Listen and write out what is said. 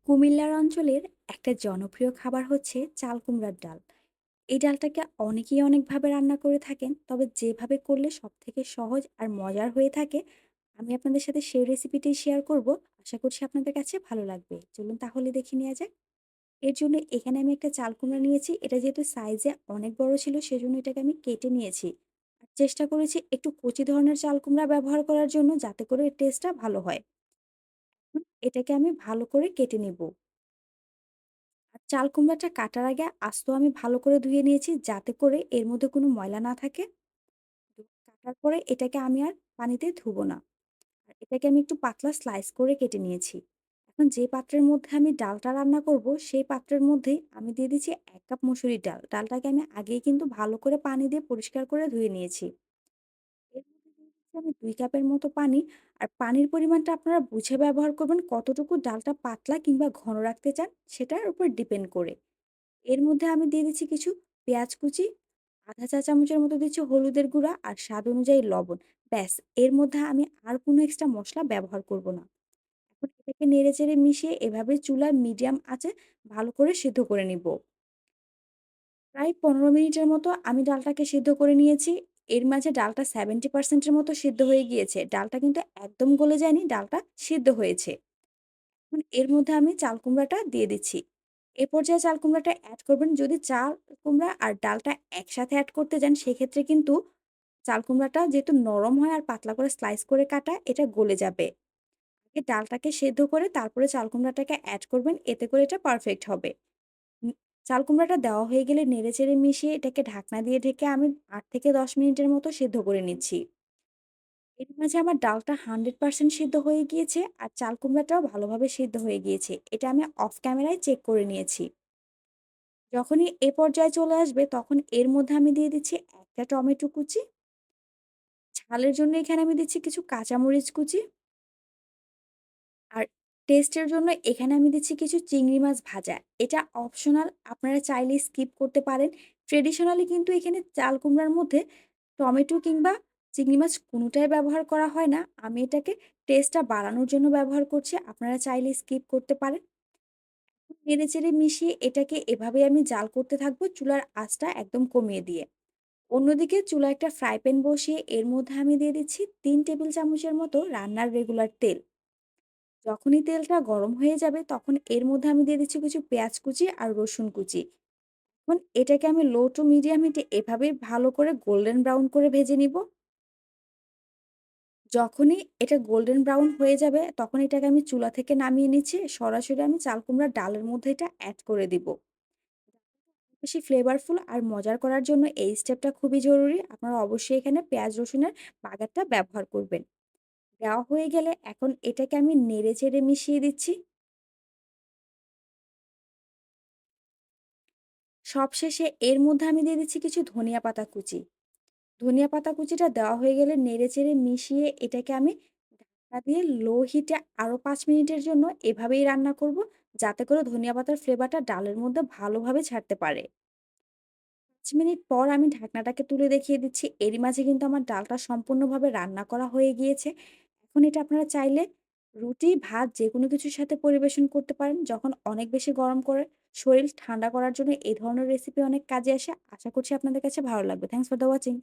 কুমিল্লার অঞ্চলের একটা জনপ্রিয় খাবার হচ্ছে চাল কুমড়ার ডাল। এই ডালটাকে অনেকেই অনেকভাবে রান্না করে থাকেন, তবে যেভাবে করলে সবথেকে সহজ আর মজার হয়ে থাকে, আমি আপনাদের সাথে সেই রেসিপিটাই শেয়ার করব। আশা করছি আপনাদের কাছে ভালো লাগবে। চলুন তাহলে দেখে নেওয়া যাক। এর জন্য এখানে আমি একটা চাল কুমড়া নিয়েছি। এটা যেহেতু সাইজে অনেক বড় ছিল, সেজন্য এটাকে আমি কেটে নিয়েছি। আর চেষ্টা করেছি একটু কচি ধরনের চাল কুমড়া ব্যবহার করার জন্য, যাতে করে এর টেস্টটা ভালো হয়। এটাকে আমি ভালো করে কেটে নিব। আর চাল কুমড়াটা কাটার আগে আস্ত আমি ভালো করে ধুয়ে নিয়েছি, যাতে করে এর মধ্যে কোনো ময়লা না থাকে। তো কাটার পরে এটাকে আমি আর পানিতে ধুবো না। আর এটাকে আমি একটু পাতলা স্লাইস করে কেটে নিয়েছি। এখন যে পাত্রের মধ্যে আমি ডালটা রান্না করব, সেই পাত্রের মধ্যেই আমি দিয়ে দিচ্ছি ১ কাপ মসুরির ডাল। ডালটাকে আমি আগেই কিন্তু ভালো করে পানি দিয়ে পরিষ্কার করে ধুয়ে নিয়েছি। এর মধ্যে দিয়ে দিচ্ছি আমি ২ কাপের মতো পানি। আর পানির পরিমাণটা আপনারা বুঝে ব্যবহার করবেন, কতটুকু ডালটা পাতলা কিংবা ঘন রাখতে চান সেটার উপর ডিপেন্ড করে। এর মধ্যে আমি দিয়ে দিচ্ছি কিছু পেঁয়াজ কুচি, ১/২ চা চামচের মতো দিচ্ছি হলুদের গুঁড়া আর স্বাদ অনুযায়ী লবণ। ব্যাস, এর মধ্যে আমি আর কোনো এক্সট্রা মসলা ব্যবহার করব না। এখন এটাকে নেড়েচেড়ে মিশিয়ে এভাবে চুলায় মিডিয়াম আঁচে ভালো করে সিদ্ধ করে নিব। প্রায় ১৫ মিনিটের মতো আমি ডালটাকে সিদ্ধ করে নিয়েছি। এর মাঝে ডালটা 70% এর মতো সিদ্ধ হয়ে গিয়েছে। ডালটা কিন্তু একদম গলে যায়নি, ডালটা সিদ্ধ হয়েছে। এখন এর মধ্যে আমি চাল কুমড়াটা দিয়ে দিচ্ছি। এ পর্যায়ে চাল কুমড়াটা এড করবেন। যদি চাল কুমড়া আর ডালটা একসাথে এড করতে যান, সেক্ষেত্রে কিন্তু চাল কুমড়াটা যেহেতু নরম হয় আর পাতলা করে স্লাইস করে কাটা, এটা গলে যাবে। আগে ডালটাকে সেদ্ধ করে তারপরে চাল কুমড়াটাকে এড করবেন, এতে করে এটা পারফেক্ট হবে। উম চাল কুমড়াটা দেওয়া হয়ে গেলে নেড়েচেড়ে মিশিয়ে এটাকে ঢাকনা দিয়ে ঢেকে আমি ৮ থেকে ১০ মিনিটের মতো সেদ্ধ করে নিচ্ছি। এর মাঝে আমার ডালটা 100% সিদ্ধ হয়ে গিয়েছে আর চাল কুমড়াটাও ভালোভাবে সিদ্ধ হয়ে গিয়েছে। এটা আমি অফ ক্যামেরায় চেক করে নিয়েছি। যখনই এ পর্যায়ে চলে আসবে, তখন এর মধ্যে আমি দিয়ে দিচ্ছি ১ টা টমেটো কুচি। ঝালের জন্য এখানে আমি দিচ্ছি কিছু কাঁচামরিচ কুচি। আর টেস্টের জন্য এখানে আমি দিচ্ছি কিছু চিংড়ি মাছ ভাজা। এটা অপশনাল, আপনারা চাইলে স্কিপ করতে পারেন। ট্র্যাডিশনালি কিন্তু এখানে চাল কুমড়ার মধ্যে টমেটো কিংবা চিংড়ি মাছ কোনোটাই ব্যবহার করা হয় না। আমি এটাকে টেস্টটা বাড়ানোর জন্য ব্যবহার করছি। আপনারা চাইলে স্কিপ করতে পারেন। নেড়েচেড়ে মিশিয়ে এটাকে এভাবেই আমি জাল করতে থাকবো, চুলার আঁচটা একদম কমিয়ে দিয়ে। অন্যদিকে চুলায় একটা ফ্রাই প্যান বসিয়ে এর মধ্যে আমি দিয়ে দিচ্ছি ৩ টেবিল চামচের মতো রান্নার রেগুলার তেল। যখনই তেলটা গরম হয়ে যাবে, তখন এর মধ্যে আমি দিয়ে দিচ্ছি কিছু পেঁয়াজ কুচি আর রসুন কুচি। এখন এটাকে আমি লো টু মিডিয়াম হিটে এভাবে ভালো করে গোল্ডেন ব্রাউন করে ভেজে নিব। যখনই এটা গোল্ডেন ব্রাউন হয়ে যাবে, তখন এটাকে আমি চুলা থেকে নামিয়ে নিচ্ছি। সরাসরি আমি চাল কুমড়ার ডালের মধ্যে এটা এড করে দিব। বেশি ফ্লেভারফুল আর মজার করার জন্য এই স্টেপটা খুবই জরুরি। আপনারা অবশ্যই এখানে পেঁয়াজ রসুনের বাগারটা ব্যবহার করবেন। দেওয়া হয়ে গেলে এখন এটাকে আমি নেড়ে চেড়ে মিশিয়ে দিচ্ছি। সবশেষে এর মধ্যে আমি দিয়ে দিচ্ছি কিছু ধনিয়া পাতা কুচি। ধনিয়া পাতা কুচিটা দেওয়া হয়ে গেলে নেড়েচেড়ে মিশিয়ে এটাকে আমি ঢাকনা দিয়ে লো হিটে আরো ৫ মিনিটের জন্য এভাবেই রান্না করব, যাতে করে ধনিয়া পাতার ফ্লেভারটা ডালের মধ্যে ভালোভাবে ছাড়তে পারে। ৫ মিনিট পর আমি ঢাকনাটাকে তুলে দেখিয়ে দিচ্ছি। এরই মাঝে কিন্তু আমার ডালটা সম্পূর্ণভাবে রান্না করা হয়ে গিয়েছে। এখন এটা আপনারা চাইলে রুটি, ভাত যেকোনো কিছুর সাথে পরিবেশন করতে পারেন। যখন অনেক বেশি গরম করে শরীর ঠান্ডা করার জন্য এই ধরনের রেসিপি অনেক কাজে আসে। আশা করছি আপনাদের কাছে ভালো লাগবে। Thanks for the watching.